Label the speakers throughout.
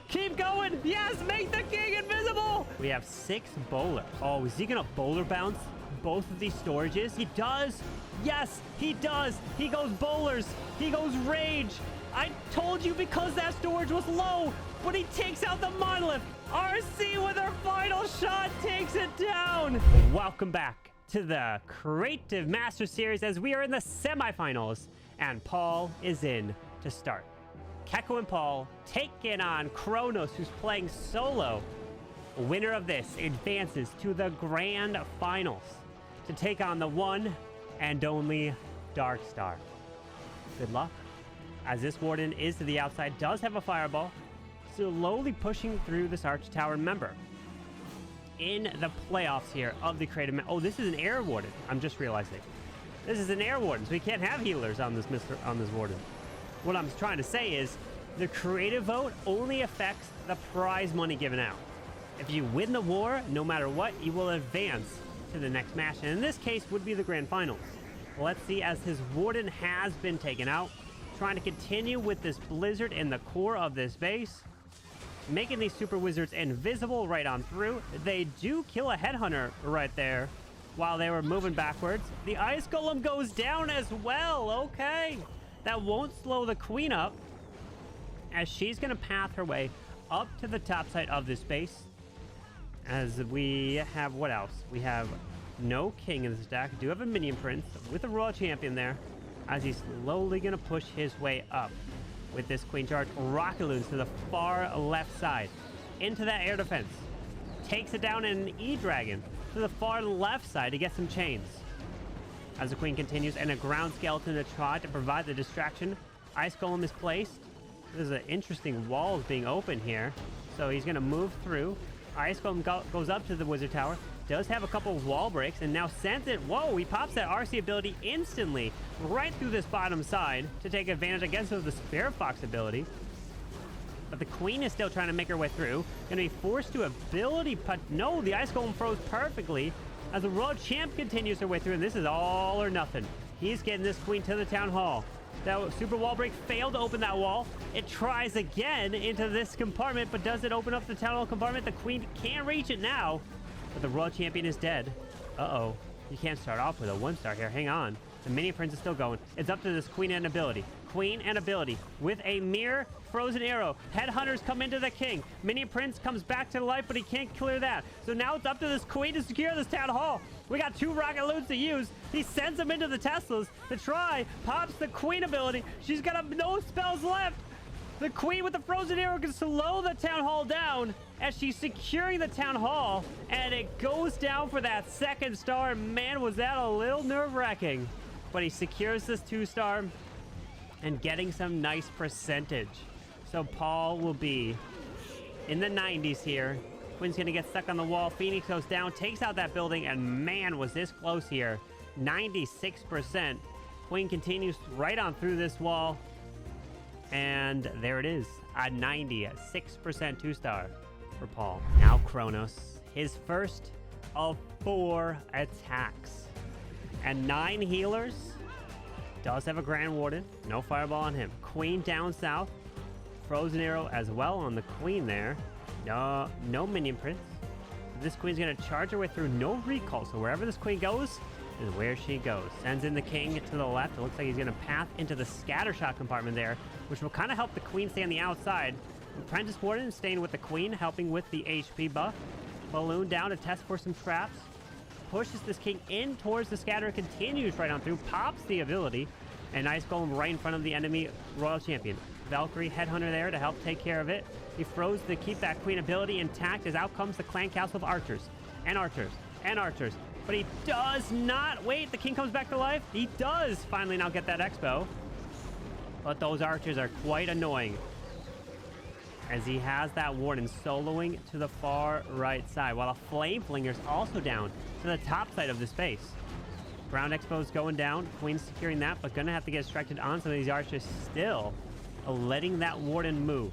Speaker 1: Keep going. Yes, make the king invisible. We have 6 bowlers. Oh, is he going to bowler bounce both of these storages? He does. Yes, he does. He goes bowlers. He goes rage. I told you because that storage was low, but he takes out the monolith. RC with her final shot takes it down. Welcome back to the Creative Master Series as we are in the semifinals and Paul is in to start. Checco and Paul taking on Cronos, who's playing solo. Winner of this advances to the grand finals to take on the one and only Dark Star. Good luck, as this Warden is to the outside, does have a fireball, slowly pushing through this arch tower. Remember, in the playoffs here of the creative oh, this is an air Warden. I'm just realizing this is an air Warden, so we can't have healers on this Warden. What I'm trying to say is the creative vote only affects the prize money given out. If you win the war, no matter what, you will advance to the next match, and in this case would be the grand finals. Let's see, as his Warden has been taken out, trying to continue with this blizzard in the core of this base, making these super wizards invisible right on through. They do kill a headhunter right there while they were moving backwards. The ice golem goes down as well. Okay, that won't slow the queen up, as she's gonna path her way up to the top side of this base. As we have, what else? We have no king in this deck. Do have a minion prince with a royal champion there, as he's slowly gonna push his way up with this queen charge. Rocket loons to the far left side into that air defense. Takes it down in an EDragon to the far left side to get some chains. As the queen continues, and a ground skeleton to try to provide the distraction. Ice golem is placed. There's an interesting walls being open here, so he's gonna move through. Ice golem goes up to the wizard tower, does have a couple of wall breaks, and now sends it. Whoa, he pops that RC ability instantly right through this bottom side to take advantage against the Spirit Fox ability. But the queen is still trying to make her way through. Gonna be forced to ability, but no, the ice golem froze perfectly as the royal champ continues her way through, and this is all or nothing. He's getting this queen to the town hall. That super wall break failed to open that wall. It tries again into this compartment, but does it open up the town hall compartment? The queen can't reach it now, but the royal champion is dead. Uh-oh. You can't start off with a 1-star here. Hang on. The minion prince is still going. It's up to this queen and ability. Queen and ability with a mere frozen arrow. Headhunters come into the king. Minion prince comes back to life, but he can't clear that. So now it's up to this queen to secure this town hall. We got 2 rocket loons to use. He sends them into the Teslas to try. Pops the queen ability. She's got no spells left. The queen with the frozen arrow can slow the town hall down as she's securing the town hall, and it goes down for that 2nd star. Man, was that a little nerve-wracking. But he secures this 2-star and getting some nice percentage. So Paul will be in the 90s here. Queen's gonna get stuck on the wall. Phoenix goes down, takes out that building, and man, was this close here. 96%. Queen continues right on through this wall, and there it is, a 96% 2-star for Paul. Now Cronos, his first of 4 attacks and 9 healers. Does have a Grand Warden, no fireball on him. Queen down south, frozen arrow as well on the queen there. No minion prince. This queen's gonna charge her way through, no recall, so wherever this queen goes is where she goes. Sends in the king to the left. It looks like he's gonna path into the scatter shot compartment there, which will kind of help the queen stay on the outside. Apprentice Warden staying with the queen, helping with the HP buff. Balloon down to test for some traps. Pushes this king in towards the scatter, continues right on through, pops the ability, and Ice Golem right in front of the enemy royal champion. Valkyrie headhunter there to help take care of it. He froze to keep that queen ability intact, as out comes the clan castle of archers and archers and archers. But he does not wait. The king comes back to life. He does finally now get that expo, but those archers are quite annoying, as he has that Warden soloing to the far right side, while a Flame Flinger's also down to the top side of the space. Ground Expo's going down. Queen's securing that, but gonna have to get distracted on some of these archers still, letting that Warden move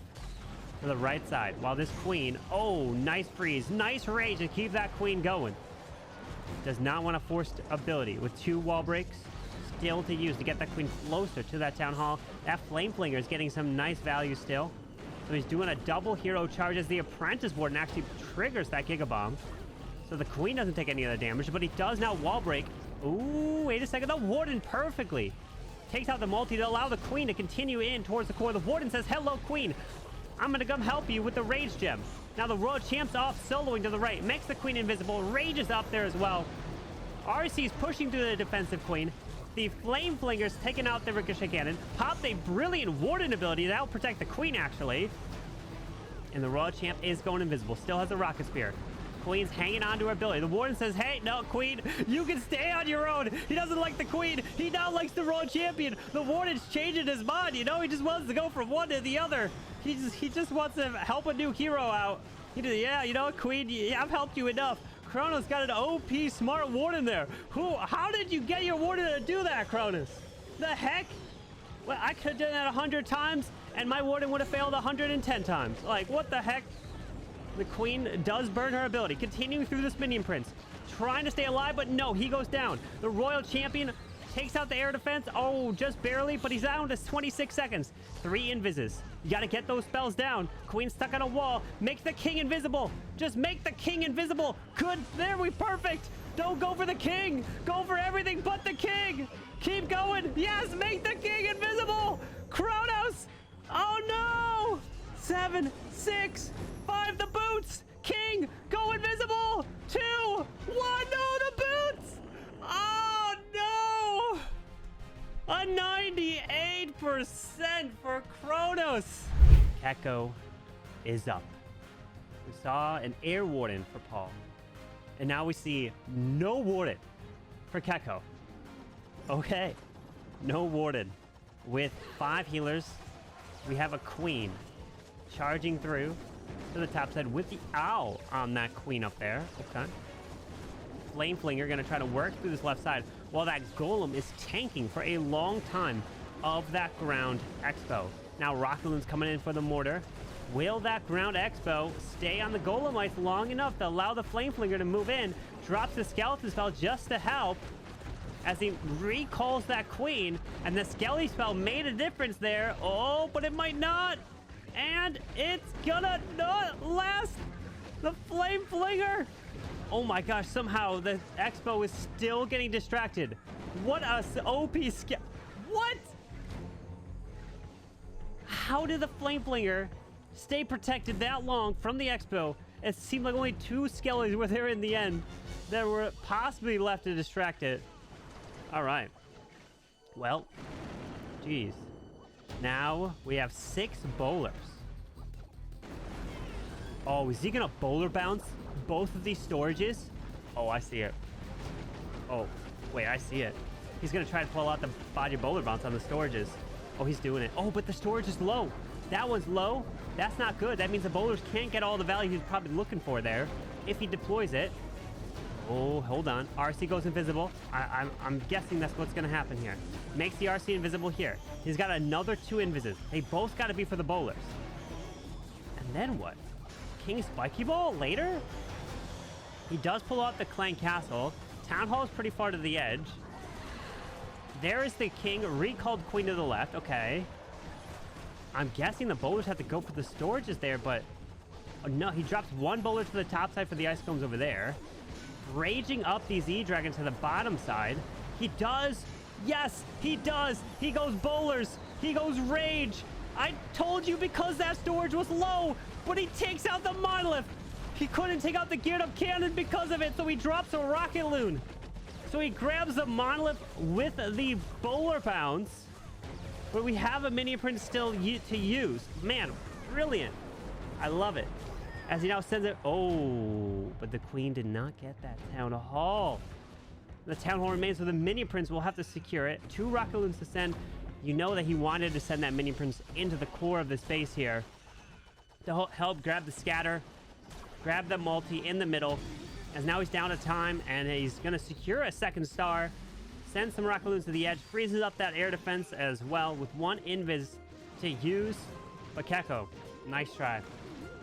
Speaker 1: to the right side, while this queen, oh, nice freeze, nice rage to keep that queen going. Does not want a forced ability with 2 wall breaks still to use to get that queen closer to that town hall. That Flame Flinger is getting some nice value still. So he's doing a double hero charge as the Apprentice Warden actually triggers that Giga Bomb. So the Queen doesn't take any of the damage, but he does now wall break. Ooh, wait a second. The Warden perfectly takes out the multi to allow the Queen to continue in towards the core. The Warden says, hello, Queen. I'm going to come help you with the Rage Gem. Now the Royal Champ's off, soloing to the right. Makes the Queen invisible. Rage is up there as well. RC's pushing through the defensive Queen. The Flame Flinger's taking out the Ricochet Cannon. Popped a brilliant Warden ability to help protect the Queen, actually. And the Royal Champ is going invisible. Still has a Rocket Spear. Queen's hanging on to her ability. The Warden says, hey, no, Queen, you can stay on your own. He doesn't like the Queen. He now likes the Royal Champion. The Warden's changing his mind. You know, he just wants to go from one to the other. He just wants to help a new hero out. Yeah, you know what, Queen, I've helped you enough. Cronos got an OP smart Warden there. How did you get your Warden to do that, Cronos? The heck? Well, I could have done that 100 times, and my Warden would have failed 110 times. Like, what the heck? The Queen does burn her ability, continuing through this Minion Prince. Trying to stay alive, but no, he goes down. The Royal Champion takes out the air defense. Oh, just barely, but he's down to 26 seconds. 3 invises. You gotta get those spells down. Queen stuck on a wall. Make the King invisible. Just make the King invisible. Good. There we perfect. Don't go for the King. Go for everything but the King. Keep going. Yes, make the King invisible. Cronos. Oh no. 7, 6, 5, the boots. King, go invisible. 2, 1, no, the boots. Oh no. A 98% for Cronos. Checco is up. We saw an Air Warden for Paul. And now we see no Warden for Checco. Okay. No Warden. With 5 healers, we have a Queen charging through to the top side with the Owl on that Queen up there. Okay. Flame Flinger going to try to work through this left side while that Golem is tanking for a long time of that Ground Expo. Now Rocket Loon's coming in for the Mortar. Will that Ground Expo stay on the Golemites long enough to allow the Flame Flinger to move in? Drops the Skeleton Spell just to help as he recalls that Queen, and the Skelly Spell made a difference there. Oh, but it might not. And it's gonna not last. The Flame Flinger. Oh my gosh, somehow the Expo is still getting distracted. What a OP What? How did the Flame Flinger stay protected that long from the Expo? It seemed like only 2 Skellies were there in the end that were possibly left to distract it. All right. Well, geez. Now we have 6 bowlers. Oh, is he gonna bowler bounce both of these storages? Oh, I see it. Oh, wait, I see it. He's gonna try to pull out the body bowler bounce on the storages. Oh, he's doing it. Oh, but the storage is low. That one's low. That's not good. That means the bowlers can't get all the value he's probably looking for there if he deploys it. Oh, hold on. RC goes invisible. I'm guessing that's what's going to happen here. Makes the RC invisible here. He's got another 2 invises. They both got to be for the bowlers. And then what? King Spiky Ball later? He does pull out the Clan Castle. Town Hall is pretty far to the edge. There is the King. Recalled Queen to the left. Okay. I'm guessing the bowlers have to go for the storages there, but... Oh, no, he drops 1 bowler to the top side for the Ice Combs over there. Raging up these E-Dragons to the bottom side. He does. Yes, he does. He goes bowlers. He goes rage. I told you because that storage was low, but he takes out the Monolith. He couldn't take out the geared up cannon because of it, so he drops a Rocket Loon. So he grabs the Monolith with the bowler pounds, but we have a Minion Prince still to use. Man, brilliant. I love it. As he now sends it. Oh, but the Queen did not get that Town Hall. The Town Hall remains, so the Minion Prince will have to secure it. 2 Rocket Loons to send. You know that he wanted to send that Minion Prince into the core of the space here to help grab the scatter, grab the multi in the middle, as now he's down to time, and he's going to secure a 2nd star, send some Rocket Loons to the edge, freezes up that air defense as well with 1 invis to use. But Checco, nice try.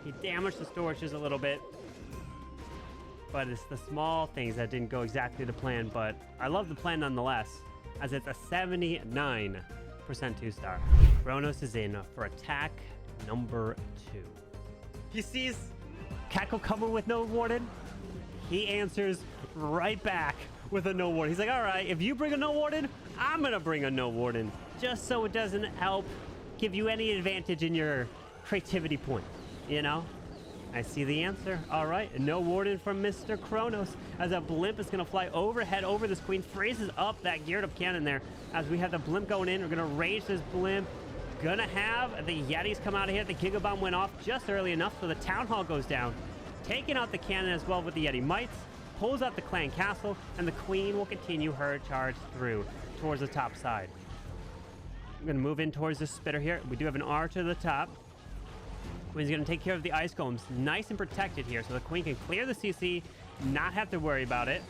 Speaker 1: He damaged the storages a little bit, but it's the small things that didn't go exactly to plan. But I love the plan nonetheless, as it's a 79% 2-star. Cronos is in for attack number 2. He sees Checco coming with no Warden. He answers right back with a no Warden. He's like, all right, if you bring a no Warden, I'm going to bring a no Warden. Just so it doesn't help give you any advantage in your creativity point, you know? I see the answer. All right, no Warden from Mr. Cronos as a blimp is going to fly overhead over this queen, freezes up that geared up cannon there. As we have the blimp going in, we're going to rage this blimp. Gonna have the Yetis come out of here. The Giga Bomb went off just early enough, so the Town Hall goes down. Taking out the cannon as well with the Yeti Mites. Pulls out the Clan Castle, and the Queen will continue her charge through towards the top side. I'm gonna move in towards the spitter here. We do have an archer to the top. Queen's gonna take care of the ice golems. Nice and protected here, so the Queen can clear the CC, not have to worry about it.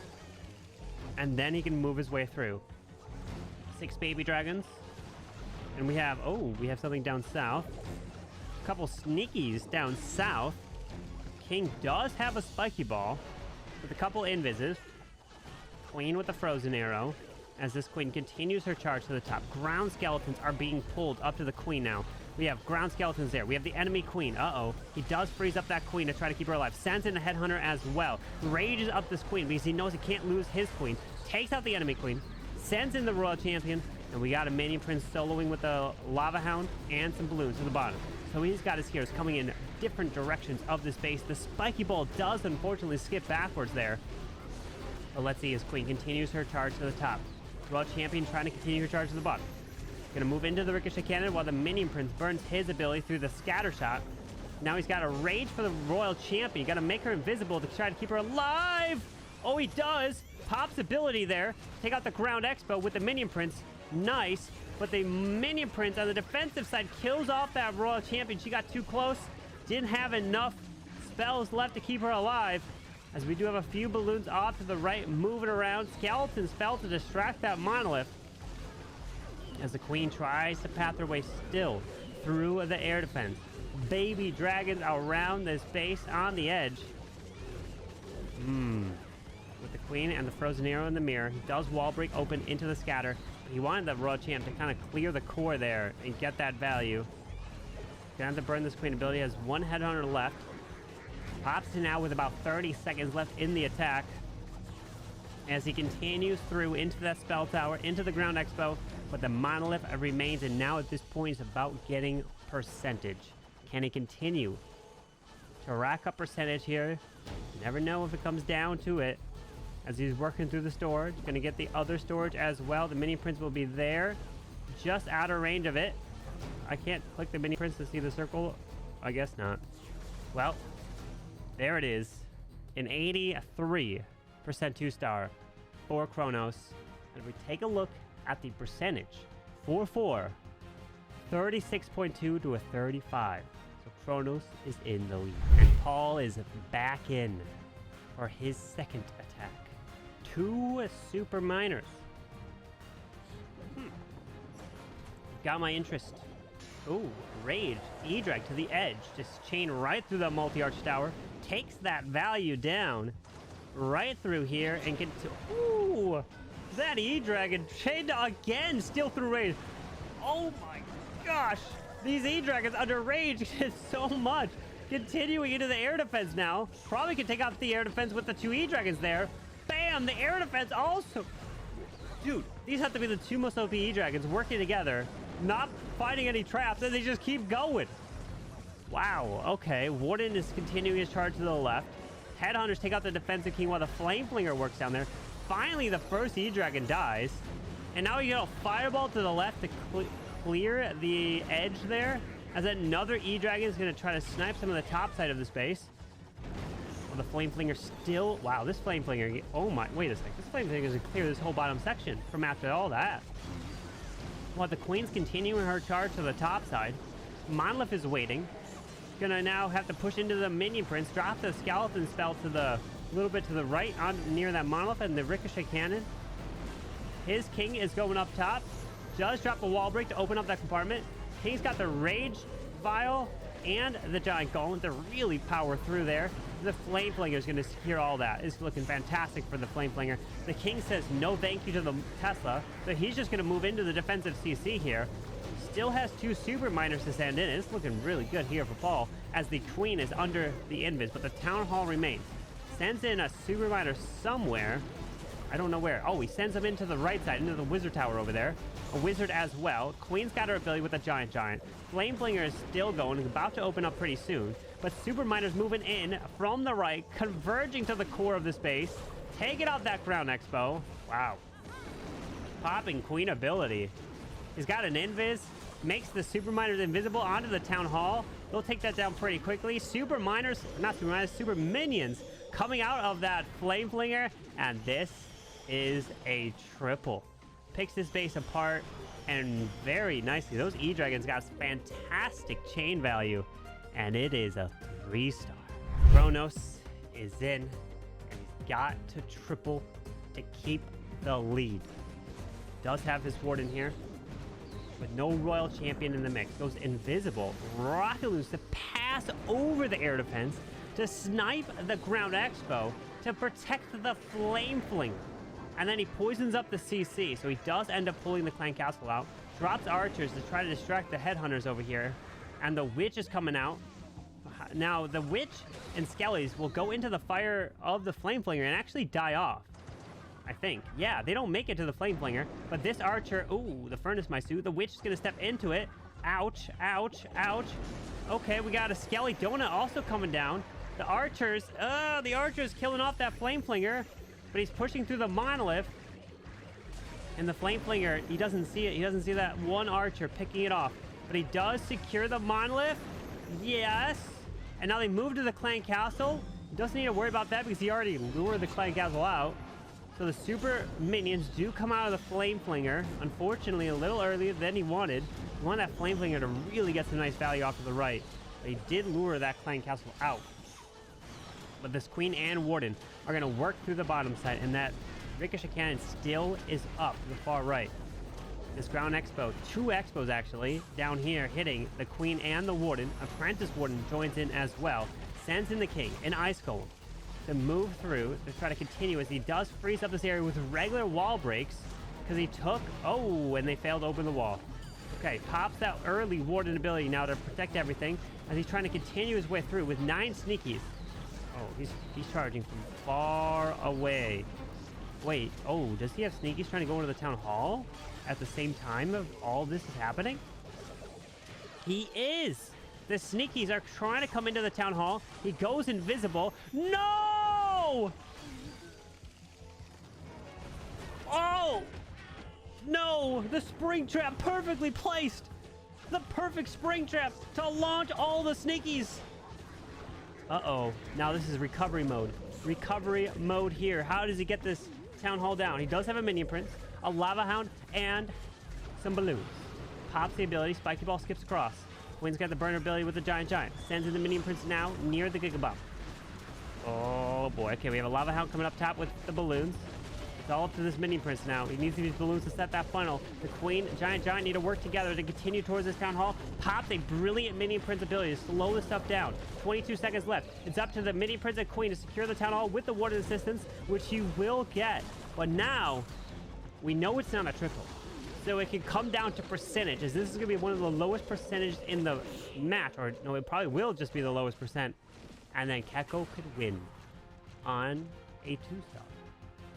Speaker 1: And then he can move his way through. 6 baby dragons. And we have, we have something down south. A couple Sneakies down south. King does have a spiky ball with a couple invises. Queen with the frozen arrow. As this queen continues her charge to the top. Ground skeletons are being pulled up to the queen now. We have ground skeletons there. We have the enemy queen. He does freeze up that queen to try to keep her alive. Sends in a headhunter as well. Rages up this queen because he knows he can't lose his queen. Takes out the enemy queen. Sends in the royal champion. And we got a minion prince soloing with a lava hound and some balloons to the bottom. So he's got his heroes coming in different directions of this base. The spiky ball does unfortunately skip backwards there. But let's see as queen continues her charge to the top. Royal champion trying to continue her charge to the bottom. Gonna move into the ricochet cannon while the minion prince burns his ability through the scatter shot. Now he's got a rage for the royal champion. Got to make her invisible to try to keep her alive. Oh, he does. Pop's ability there. Take out the ground expo with the minion prince. Nice, but the minion prince on the defensive side kills off that royal champion. She got too close, didn't have enough spells left to keep her alive, as we do have a few balloons off to the right moving around. Skeletons fell to distract that monolith as the queen tries to path her way still through the air defense. Baby dragons around this base on the edge. With the queen and the frozen arrow in the mirror, he does wall break open into the scatter. He wanted the royal champ to kind of clear the core there and get that value. Gonna have to burn this queen ability. Has 1 headhunter left. Pops to now with about 30 seconds left in the attack. As he continues through into that spell tower, into the ground expo, but the monolith remains, and now at this point it's about getting percentage. Can he continue to rack up percentage here? You never know if it comes down to it. As he's working through the storage, gonna get the other storage as well. The mini prince will be there, just out of range of it. I can't click the mini prince to see the circle. I guess not. Well, there it is. An 83% 2-star for Cronos. And we take a look at the percentage. 4-4. 36.2 to a 35. So Cronos is in the lead. And Paul is back in for his second attack. 2 super miners. Got my interest. Ooh, rage. EDrag to the edge. Just chain right through the multi-arch tower. Takes that value down. Right through here and get to... Ooh! That E-Dragon chained again, still through rage. Oh my gosh! These E-Dragons under rage so much. Continuing into the air defense now. Probably can take out the air defense with the 2 E-Dragons there. Bam! The air defense also... Dude, these have to be the 2 most OP E-Dragons working together. Not finding any traps, and they just keep going. Wow, okay. Warden is continuing his charge to the left. Headhunters take out the defensive king while the flame flinger works down there. Finally, the first E-Dragon dies. And now you get a fireball to the left to clear the edge there. As another E-Dragon is going to try to snipe some of the top side of the space. Well, the flame flinger still... Wow, this flame flinger... Oh my... Wait a second. This flame flinger is going to clear this whole bottom section from after all that. While the queen's continuing her charge to the top side. Monolith is waiting. Gonna now have to push into the minion prince, drop the skeleton spell to the little bit to the right on near that monolith and the ricochet cannon. His king is going up top. Does drop a wall break to open up that compartment. King's got the rage vial and the giant golem to really power through there. The flame flinger is going to secure all that. It's looking fantastic for the flame flinger. The king says no thank you to the Tesla, so he's just going to move into the defensive CC here. Still has 2 super miners to send in. It's looking really good here for Paul as the queen is under the invis, but the town hall remains. Sends in a super miner somewhere. I don't know where. Oh, he sends them into the right side, into the wizard tower over there. A wizard as well. Queen's got her ability with a giant. Flame flinger is still going, about to open up pretty soon. But super miners moving in from the right, converging to the core of this base, taking out that ground expo. Wow. Popping queen ability. He's got an invis, makes the super miners invisible onto the town hall. They'll take that down pretty quickly. Super miners, not super miners, super minions coming out of that flame flinger, and this is a triple. Picks this base apart, and very nicely. Those EDragons got fantastic chain value, and it is a 3-star. Cronos is in, and he's got to triple to keep the lead. Does have his Warden here, with no royal champion in the mix. Goes invisible. Rocket loose to pass over the air defense, to snipe the ground expo, to protect the flame flinger. And then he poisons up the CC, so he does end up pulling the clan castle out. Drops archers to try to distract the headhunters over here. And the witch is coming out. Now, the witch and skellies will go into the fire of the flame flinger and actually die off, I think. Yeah, they don't make it to the flame flinger, but this archer, ooh, the furnace my suit. The witch is going to step into it. Ouch, ouch, ouch. Okay, we got a skelly donut also coming down. The archers killing off that flame flinger. But he's pushing through the monolith. And the flame flinger, he doesn't see it. He doesn't see that one archer picking it off. But he does secure the monolith. Yes. And now they move to the clan castle. He doesn't need to worry about that because he already lured the clan castle out. So the super minions do come out of the flame flinger. Unfortunately, a little earlier than he wanted. He wanted that flame flinger to really get some nice value off to the right. But he did lure that clan castle out. But this queen and warden are going to work through the bottom side, and that ricochet cannon still is up to the far right. This ground expo, 2 expos actually, down here hitting the queen and the warden. Apprentice warden joins in as well. Sends in the king, an ice golem, to move through to try to continue as he does freeze up this area with regular wall breaks because he took, oh, and they failed to open the wall. Okay, pops that early warden ability now to protect everything as he's trying to continue his way through with 9 sneakies. Oh, he's charging from far away. Wait, oh, does he have sneakies trying to go into the town hall at the same time of all this is happening? He is! The sneakies are trying to come into the town hall. He goes invisible. No! Oh! No! The spring trap perfectly placed! The perfect spring trap to launch all the sneakies! Uh-oh. Now this is recovery mode. Recovery mode here. How does he get this town hall down? He does have a minion prince, a lava hound, and some balloons. Pops the ability. Spiky ball skips across. Queen's got the burner ability with the giant. Sends in the minion prince now near the giga bomb. Oh boy. Okay, we have a lava hound coming up top with the balloons. It's all up to this minion prince now. He needs these balloons to set that funnel. The queen, giant need to work together to continue towards this town hall. Pops a brilliant minion prince ability to slow this stuff down. 22 seconds left. It's up to the minion prince and queen to secure the town hall with the warden assistance, which you will get. But now, we know it's not a triple. So it can come down to percentage, as this is going to be one of the lowest percentages in the match. Or no, it probably will just be the lowest percent. And then Checco could win on a 2-star.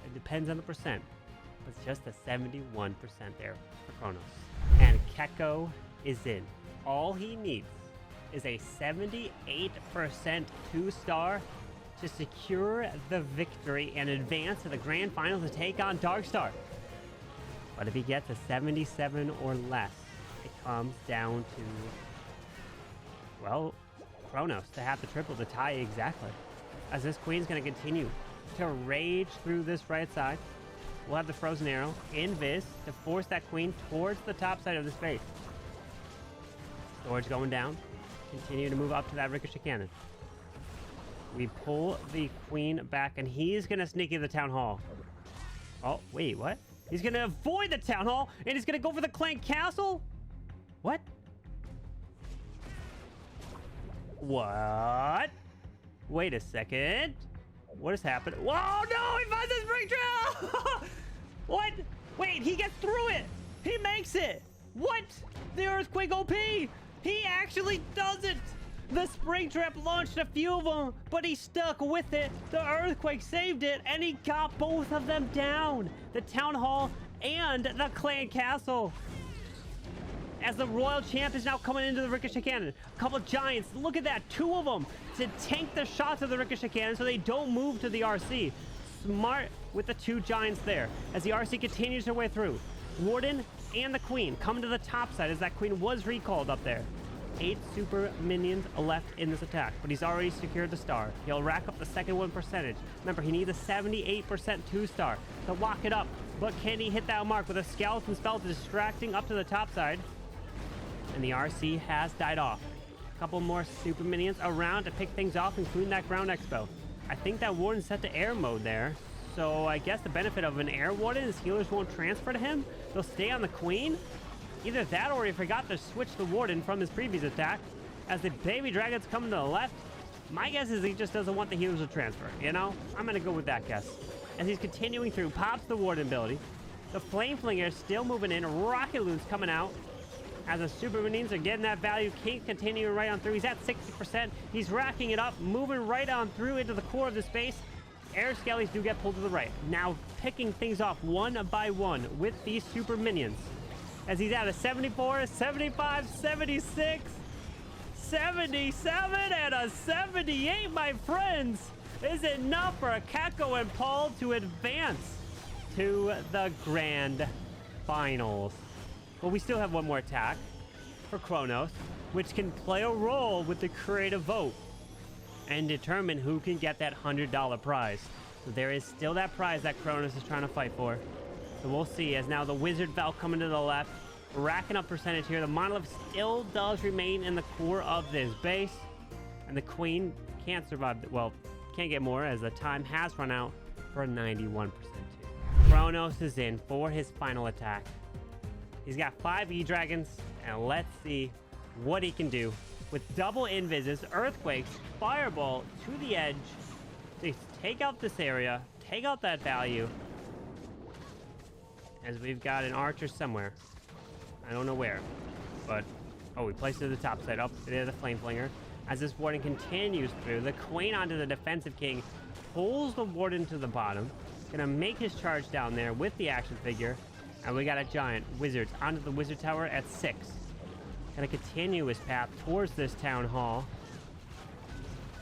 Speaker 1: It depends on the percent. It's just a 71% there for Cronos. And Checco is in. All he needs is a 78% 2-star to secure the victory and advance to the grand final to take on Darkstar. But if he gets a 77 or less, it comes down to, well, Cronos to have the triple to tie exactly. As this queen's going to continue to rage through this right side. We'll have the frozen arrow, invis, to force that queen towards the top side of the space. Storage going down. Continue to move up to that ricochet cannon. We pull the queen back, and he's going to sneak in the town hall. Oh, wait, what? He's going to avoid the town hall, and he's going to go for the clan castle? What? What? Wait a second. What has happened? Whoa, no, he finds the spring trail. What? Wait, he gets through it. He makes it. What? The earthquake OP. He actually does it. The spring trap launched a few of them, but he stuck with it. The earthquake saved it, and he got both of them down. The town hall and the clan castle. As the royal champ is now coming into the ricochet cannon. A couple of giants, look at that, 2 of them to tank the shots of the ricochet cannon so they don't move to the RC. Smart with the 2 giants there. As the RC continues their way through, Warden and the queen come to the top side as that queen was recalled up there. 8 super minions left in this attack, but he's already secured the star. He'll rack up the second one percentage. Remember, he needs a 78% 2-star to lock it up. But can he hit that mark with a skeleton spell distracting up to the top side? And the RC has died off. A couple more super minions around to pick things off, including that ground expo. I think that Warden's set to air mode there. So I guess the benefit of an air Warden is healers won't transfer to him. They'll stay on the queen. Either that or he forgot to switch the Warden from his previous attack. As the baby dragons come to the left, my guess is he just doesn't want the healers to transfer, you know? I'm going to go with that guess. As he's continuing through, pops the Warden ability. The Flame Flinger is still moving in. Rocket Loon's coming out. As the super minions are getting that value, King continuing right on through. He's at 60%. He's racking it up, moving right on through into the core of the space. Air Skellies do get pulled to the right. Now picking things off one by one with these super minions. As he's at a 74, 75, 76, 77, and a 78, my friends, is enough for a Checco and Paul to advance to the grand finals. But we still have one more attack for Cronos, which can play a role with the creative vote and determine who can get that $100 prize. So there is still that prize that Cronos is trying to fight for. So we'll see, as now the Wizard Bell coming to the left, racking up percentage here. The Monolith still does remain in the core of this base, and the Queen can't survive, well, can't get more as the time has run out for a 91% too. Cronos is in for his final attack. He's got 5 E-Dragons, and let's see what he can do with double invises, earthquakes, fireball to the edge to take out this area, take out that value, as we've got an archer somewhere. I don't know where, but oh, we placed it at the top side. Up there's the Flame Flinger. As this Warden continues through, the Queen onto the defensive king, pulls the Warden to the bottom. Gonna make his charge down there with the action figure. And we got a giant wizards onto the wizard tower at 6. Gonna continue his path towards this town hall.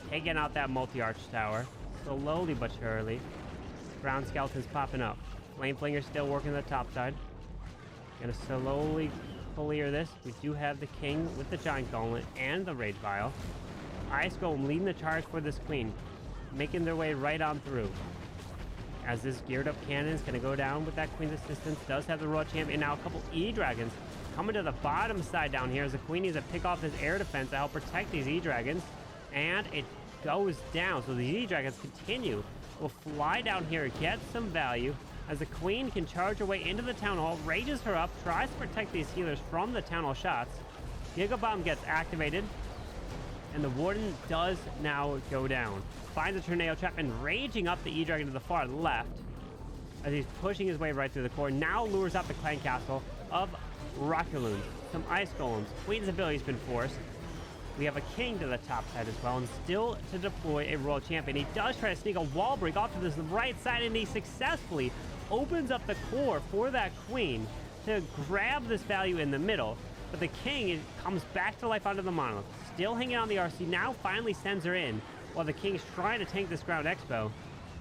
Speaker 1: Taking out that multi-arch tower. Slowly but surely. Ground skeletons popping up. Flame Flinger still working the top side. Gonna slowly clear this. We do have the king with the giant gauntlet and the rage vial. Ice Golem leading the charge for this queen. Making their way right on through. As this geared up cannon is going to go down with that queen's assistance. Does have the royal champ and now a couple E-Dragons coming to the bottom side down here as the queen needs to pick off this air defense to help protect these E-Dragons. And it goes down. So these E-Dragons continue. Will fly down here, get some value as the queen can charge her way into the town hall, rages her up, tries to protect these healers from the town hall shots. Giga Bomb gets activated, and the Warden does now go down. Finds a tornado trap and raging up the E-Dragon to the far left as he's pushing his way right through the core. Now lures out the clan castle of Rocket Loons. Some ice golems. Queen's ability's been forced. We have a king to the top side as well, and still to deploy a royal champion. He does try to sneak a wall break off to this right side, and he successfully opens up the core for that queen to grab this value in the middle. But the king comes back to life onto the monolith. Still hanging on the RC, now finally sends her in, while the king is trying to tank this ground expo.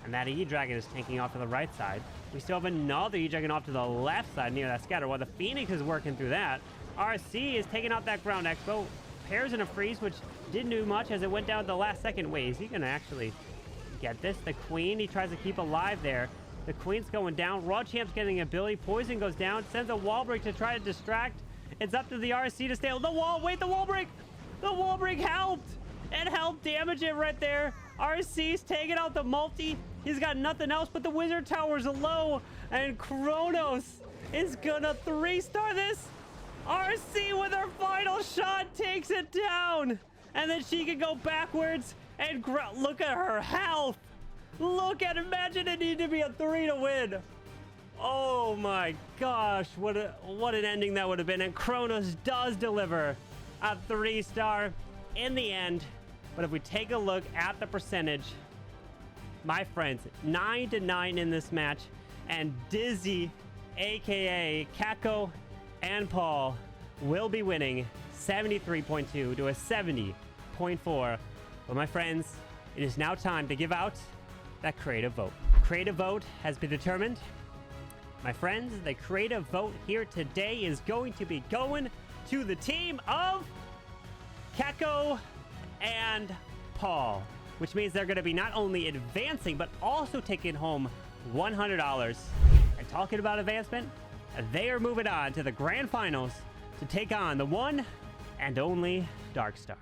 Speaker 1: And that E-Dragon is tanking off to the right side. We still have another E-Dragon off to the left side near that scatter, while the Phoenix is working through that. RC is taking out that ground expo. Pairs in a freeze, which didn't do much as it went down at the last second. Wait, is he going to actually get this? The queen, he tries to keep alive there. The queen's going down. Raw Champ's getting ability. Poison goes down. Sends a wall break to try to distract. It's up to the RC to stay on the wall. Wait, the wall break! The wall break helped! It helped damage it right there. RC's taking out the multi. He's got nothing else but the wizard tower's low. And Cronos is gonna 3-star this. RC with her final shot takes it down. And then she can go backwards and look at her health. Look at, imagine it need to be a 3 to win. Oh my gosh, what an ending that would have been. And Cronos does deliver a 3-star in the end. But if we take a look at the percentage, my friends, 9-9 in this match. And Dizzy, aka Checco, and Paul will be winning 73.2 to a 70.4. But my friends, it is now time to give out that creative vote. Creative vote has been determined. My friends, the creative vote here today is going to be going to the team of Checco and Paul, which means they're going to be not only advancing, but also taking home $100. And talking about advancement, they are moving on to the grand finals to take on the one and only Dark Star.